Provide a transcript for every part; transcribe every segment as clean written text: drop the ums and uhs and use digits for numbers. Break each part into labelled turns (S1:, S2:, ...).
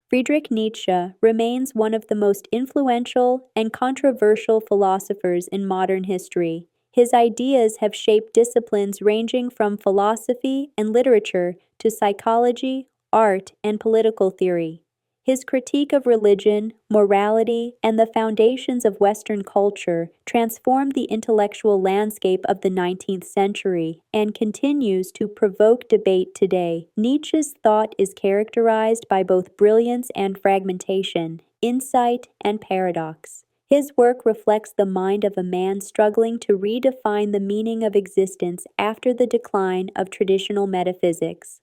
S1: Friedrich Nietzsche remains one of the most influential and controversial philosophers in modern history. His ideas have shaped disciplines ranging from philosophy and literature to psychology, art, and political theory. His critique of religion, morality, and the foundations of Western culture transformed the intellectual landscape of the 19th century and continues to provoke debate today. Nietzsche's thought is characterized by both brilliance and fragmentation, insight and paradox. His work reflects the mind of a man struggling to redefine the meaning of existence after the decline of traditional metaphysics.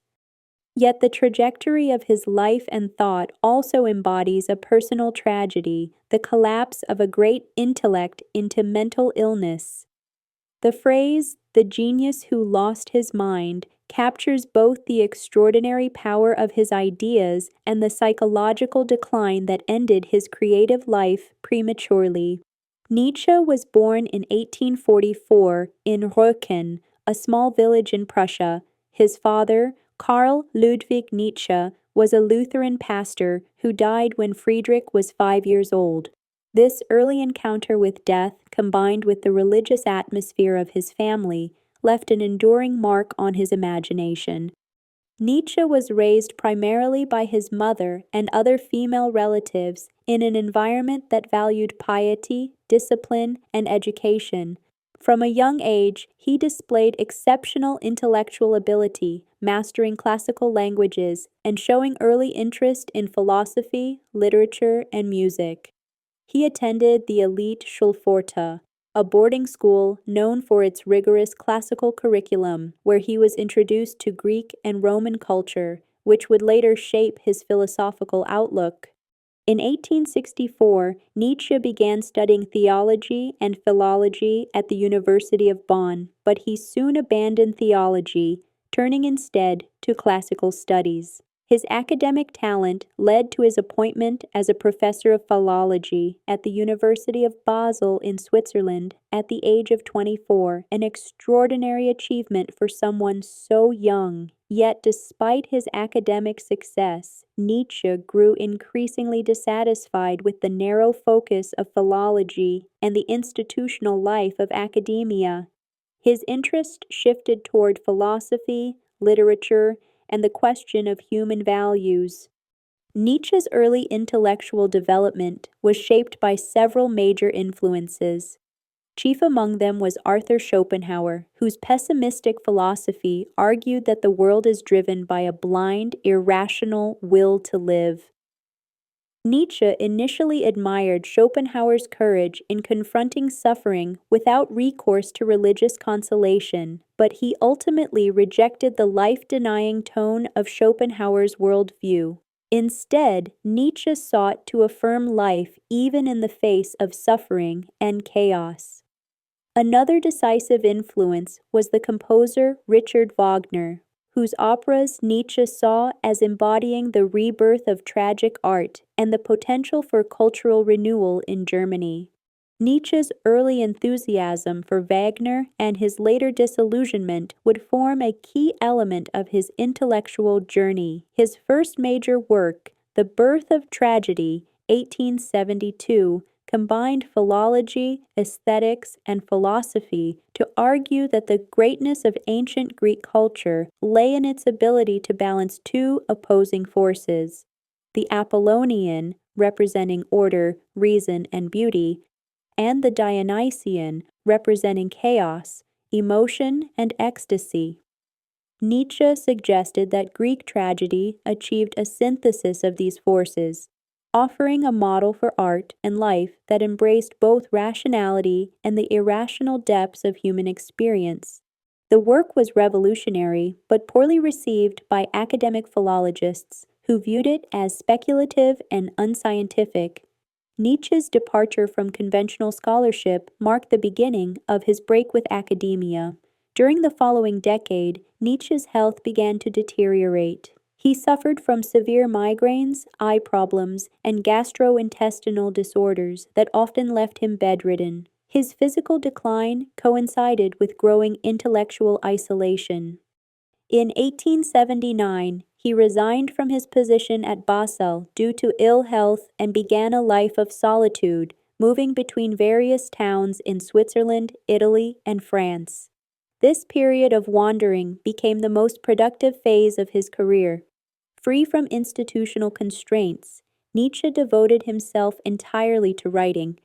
S1: Yet the trajectory of his life and thought also embodies a personal tragedy, the collapse of a great intellect into mental illness. The phrase, "the genius who lost his mind," captures both the extraordinary power of his ideas and the psychological decline that ended his creative life prematurely. Nietzsche was born in 1844 in Röcken, a small village in Prussia. His father, Karl Ludwig Nietzsche, was a Lutheran pastor who died when Friedrich was 5 years old. This early encounter with death, combined with the religious atmosphere of his family, left an enduring mark on his imagination. Nietzsche was raised primarily by his mother and other female relatives in an environment that valued piety, discipline, and education. From a young age, he displayed exceptional intellectual ability, mastering classical languages and showing early interest in philosophy, literature, and music. He attended the elite Schulpforta, a boarding school known for its rigorous classical curriculum, where he was introduced to Greek and Roman culture, which would later shape his philosophical outlook. In 1864, Nietzsche began studying theology and philology at the University of Bonn, but he soon abandoned theology, turning instead to classical studies. His academic talent led to his appointment as a professor of philology at the University of Basel in Switzerland at the age of 24, an extraordinary achievement for someone so young. Yet, despite his academic success, Nietzsche grew increasingly dissatisfied with the narrow focus of philology and the institutional life of academia. His interest shifted toward philosophy, literature, and the question of human values. Nietzsche's early intellectual development was shaped by several major influences. Chief among them was Arthur Schopenhauer, whose pessimistic philosophy argued that the world is driven by a blind, irrational will to live. Nietzsche initially admired Schopenhauer's courage in confronting suffering without recourse to religious consolation, but he ultimately rejected the life-denying tone of Schopenhauer's worldview. Instead, Nietzsche sought to affirm life even in the face of suffering and chaos. Another decisive influence was the composer Richard Wagner, whose operas Nietzsche saw as embodying the rebirth of tragic art and the potential for cultural renewal in Germany. Nietzsche's early enthusiasm for Wagner and his later disillusionment would form a key element of his intellectual journey. His first major work, The Birth of Tragedy, 1872, combined philology, aesthetics, and philosophy to argue that the greatness of ancient Greek culture lay in its ability to balance two opposing forces: the Apollonian, representing order, reason, and beauty, and the Dionysian, representing chaos, emotion, and ecstasy. Nietzsche suggested that Greek tragedy achieved a synthesis of these forces, offering a model for art and life that embraced both rationality and the irrational depths of human experience. The work was revolutionary, but poorly received by academic philologists who viewed it as speculative and unscientific. Nietzsche's departure from conventional scholarship marked the beginning of his break with academia. During the following decade, Nietzsche's health began to deteriorate. He suffered from severe migraines, eye problems, and gastrointestinal disorders that often left him bedridden. His physical decline coincided with growing intellectual isolation. In 1879, he resigned from his position at Basel due to ill health and began a life of solitude, moving between various towns in Switzerland, Italy, and France. This period of wandering became the most productive phase of his career. Free from institutional constraints, Nietzsche devoted himself entirely to writing.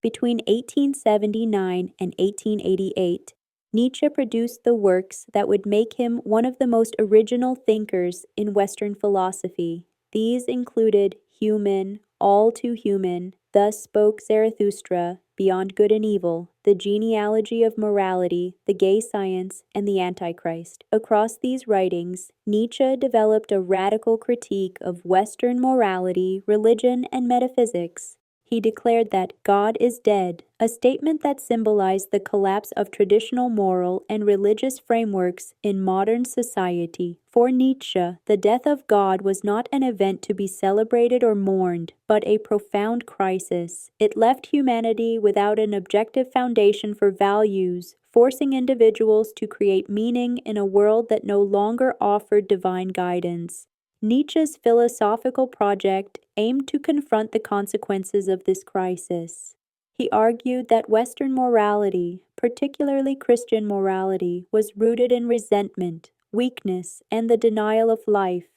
S1: Between 1879 and 1888, Nietzsche produced the works that would make him one of the most original thinkers in Western philosophy. These included Human, All Too Human, Thus Spoke Zarathustra, Beyond Good and Evil, The Genealogy of Morality, The Gay Science, and The Antichrist. Across these writings, Nietzsche developed a radical critique of Western morality, religion, and metaphysics. He declared that God is dead, a statement that symbolized the collapse of traditional moral and religious frameworks in modern society. For Nietzsche, the death of God was not an event to be celebrated or mourned, but a profound crisis. It left humanity without an objective foundation for values, forcing individuals to create meaning in a world that no longer offered divine guidance. Nietzsche's philosophical project aimed to confront the consequences of this crisis. He argued that Western morality, particularly Christian morality, was rooted in resentment, weakness, and the denial of life.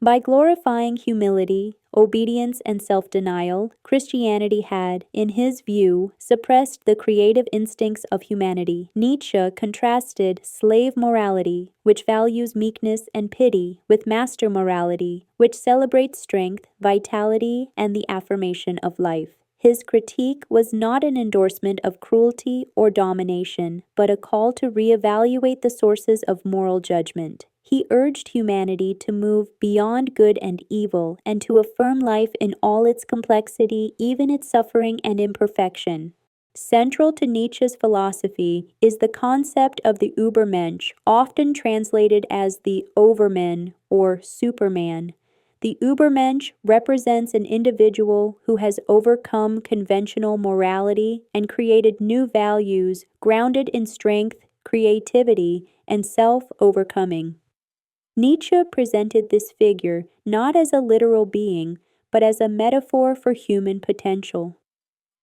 S1: By glorifying humility, obedience, and self-denial, Christianity had, in his view, suppressed the creative instincts of humanity. Nietzsche contrasted slave morality, which values meekness and pity, with master morality, which celebrates strength, vitality, and the affirmation of life. His critique was not an endorsement of cruelty or domination, but a call to reevaluate the sources of moral judgment. He urged humanity to move beyond good and evil and to affirm life in all its complexity, even its suffering and imperfection. Central to Nietzsche's philosophy is the concept of the Übermensch, often translated as the Overman or Superman. The Übermensch represents an individual who has overcome conventional morality and created new values grounded in strength, creativity, and self-overcoming. Nietzsche presented this figure not as a literal being, but as a metaphor for human potential.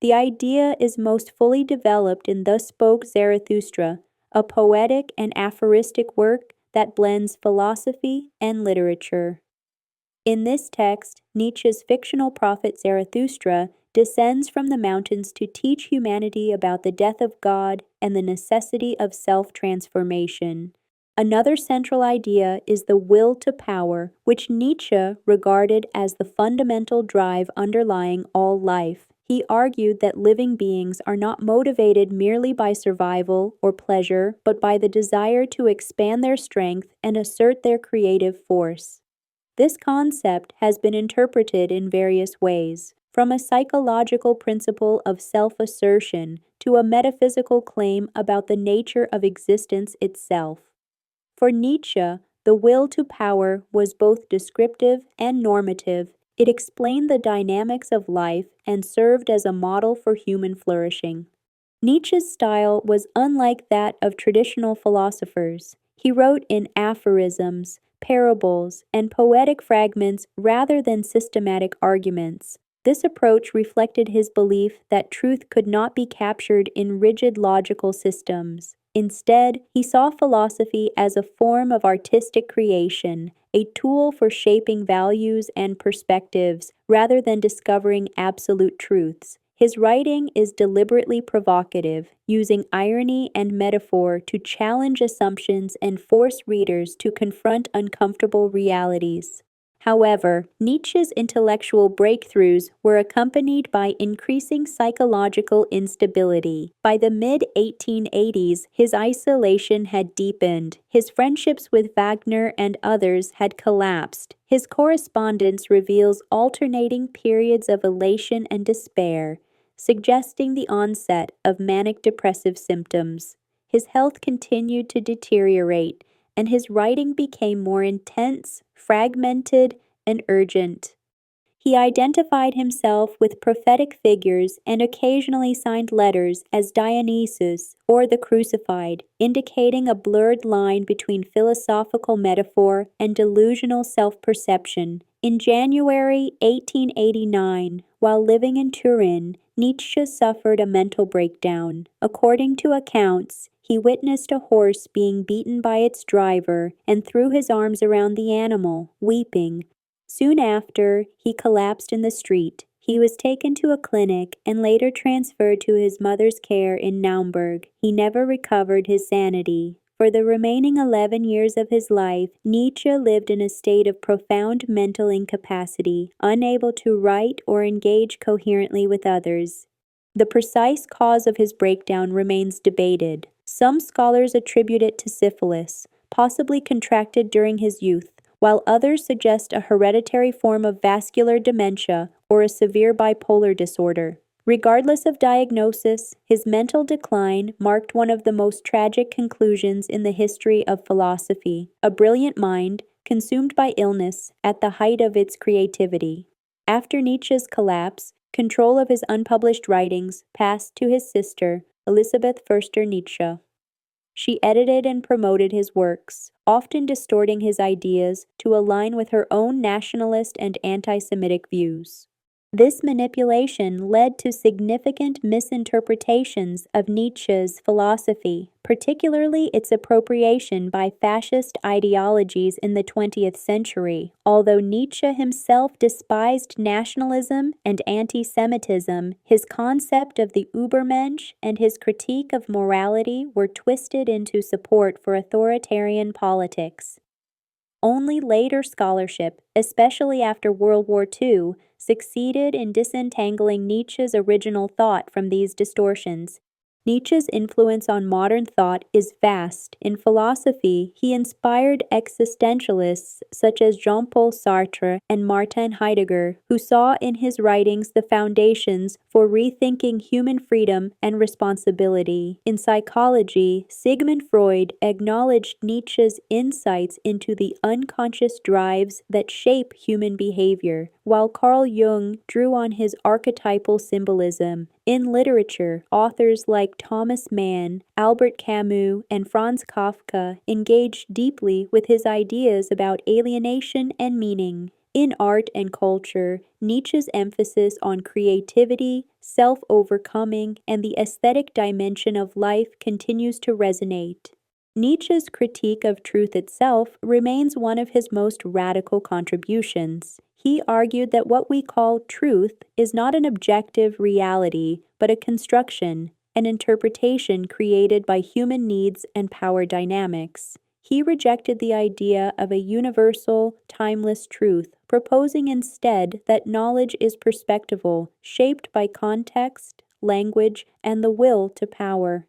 S1: The idea is most fully developed in Thus Spoke Zarathustra, a poetic and aphoristic work that blends philosophy and literature. In this text, Nietzsche's fictional prophet Zarathustra descends from the mountains to teach humanity about the death of God and the necessity of self-transformation. Another central idea is the will to power, which Nietzsche regarded as the fundamental drive underlying all life. He argued that living beings are not motivated merely by survival or pleasure, but by the desire to expand their strength and assert their creative force. This concept has been interpreted in various ways, from a psychological principle of self-assertion to a metaphysical claim about the nature of existence itself. For Nietzsche, the will to power was both descriptive and normative. It explained the dynamics of life and served as a model for human flourishing. Nietzsche's style was unlike that of traditional philosophers. He wrote in aphorisms, parables, and poetic fragments rather than systematic arguments. This approach reflected his belief that truth could not be captured in rigid logical systems. Instead, he saw philosophy as a form of artistic creation, a tool for shaping values and perspectives rather than discovering absolute truths. His writing is deliberately provocative, using irony and metaphor to challenge assumptions and force readers to confront uncomfortable realities. However, Nietzsche's intellectual breakthroughs were accompanied by increasing psychological instability. By the mid-1880s, his isolation had deepened. His friendships with Wagner and others had collapsed. His correspondence reveals alternating periods of elation and despair, suggesting the onset of manic-depressive symptoms. His health continued to deteriorate, and his writing became more intense, fragmented, and urgent. He identified himself with prophetic figures and occasionally signed letters as Dionysus or the Crucified, indicating a blurred line between philosophical metaphor and delusional self-perception. In January 1889, while living in Turin, Nietzsche suffered a mental breakdown. According to accounts, he witnessed a horse being beaten by its driver and threw his arms around the animal, weeping. Soon after, he collapsed in the street. He was taken to a clinic and later transferred to his mother's care in Naumburg. He never recovered his sanity. For the remaining 11 years of his life, Nietzsche lived in a state of profound mental incapacity, unable to write or engage coherently with others. The precise cause of his breakdown remains debated. Some scholars attribute it to syphilis, possibly contracted during his youth, while others suggest a hereditary form of vascular dementia or a severe bipolar disorder. Regardless of diagnosis, his mental decline marked one of the most tragic conclusions in the history of philosophy, a brilliant mind consumed by illness at the height of its creativity. After Nietzsche's collapse, control of his unpublished writings passed to his sister, Elisabeth Förster Nietzsche. She edited and promoted his works, often distorting his ideas to align with her own nationalist and anti-Semitic views. This manipulation led to significant misinterpretations of Nietzsche's philosophy, particularly its appropriation by fascist ideologies in the 20th century. Although Nietzsche himself despised nationalism and anti-Semitism, his concept of the Übermensch and his critique of morality were twisted into support for authoritarian politics. Only later scholarship, especially after World War II, succeeded in disentangling Nietzsche's original thought from these distortions. Nietzsche's influence on modern thought is vast. In philosophy, he inspired existentialists such as Jean-Paul Sartre and Martin Heidegger, who saw in his writings the foundations for rethinking human freedom and responsibility. In psychology, Sigmund Freud acknowledged Nietzsche's insights into the unconscious drives that shape human behavior, while Carl Jung drew on his archetypal symbolism. In literature, authors like Thomas Mann, Albert Camus, and Franz Kafka engaged deeply with his ideas about alienation and meaning. In art and culture, Nietzsche's emphasis on creativity, self-overcoming, and the aesthetic dimension of life continues to resonate. Nietzsche's critique of truth itself remains one of his most radical contributions. He argued that what we call truth is not an objective reality, but a construction, an interpretation created by human needs and power dynamics. He rejected the idea of a universal, timeless truth, proposing instead that knowledge is perspectival, shaped by context, language, and the will to power.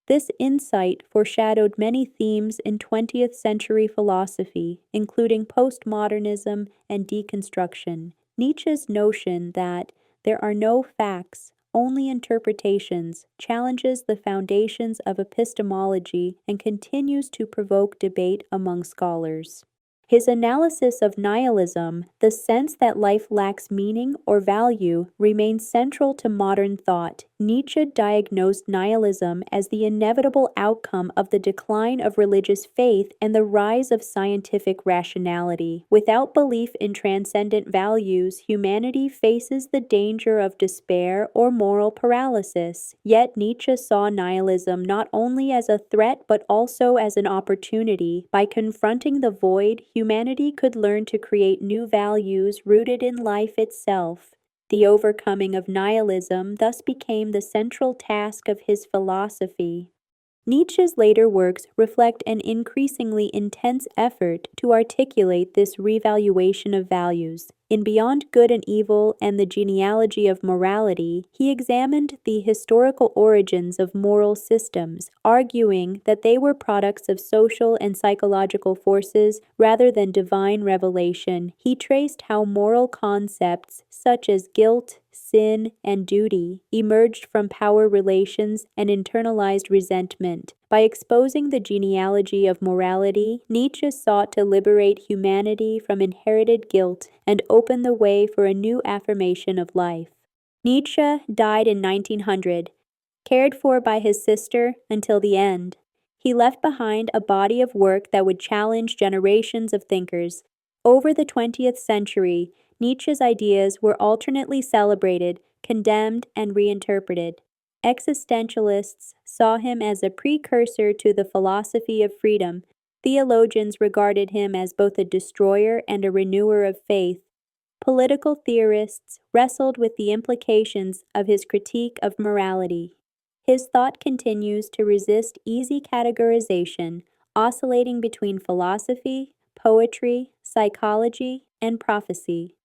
S1: This insight foreshadowed many themes in 20th century philosophy, including postmodernism and deconstruction. Nietzsche's notion that there are no facts, only interpretations, challenges the foundations of epistemology and continues to provoke debate among scholars. His analysis of nihilism, the sense that life lacks meaning or value, remains central to modern thought. Nietzsche diagnosed nihilism as the inevitable outcome of the decline of religious faith and the rise of scientific rationality. Without belief in transcendent values, humanity faces the danger of despair or moral paralysis. Yet Nietzsche saw nihilism not only as a threat but also as an opportunity. By confronting the void, humanity could learn to create new values rooted in life itself. The overcoming of nihilism thus became the central task of his philosophy. Nietzsche's later works reflect an increasingly intense effort to articulate this revaluation of values. In Beyond Good and Evil and the Genealogy of Morality, he examined the historical origins of moral systems, arguing that they were products of social and psychological forces rather than divine revelation. He traced how moral concepts such as guilt, sin, and duty emerged from power relations and internalized resentment. By exposing the genealogy of morality, Nietzsche sought to liberate humanity from inherited guilt and open the way for a new affirmation of life. Nietzsche died in 1900, cared for by his sister until the end. He left behind a body of work that would challenge generations of thinkers. Over the 20th century, Nietzsche's ideas were alternately celebrated, condemned, and reinterpreted. Existentialists saw him as a precursor to the philosophy of freedom. Theologians regarded him as both a destroyer and a renewer of faith. Political theorists wrestled with the implications of his critique of morality. His thought continues to resist easy categorization, oscillating between philosophy, poetry, psychology, and prophecy.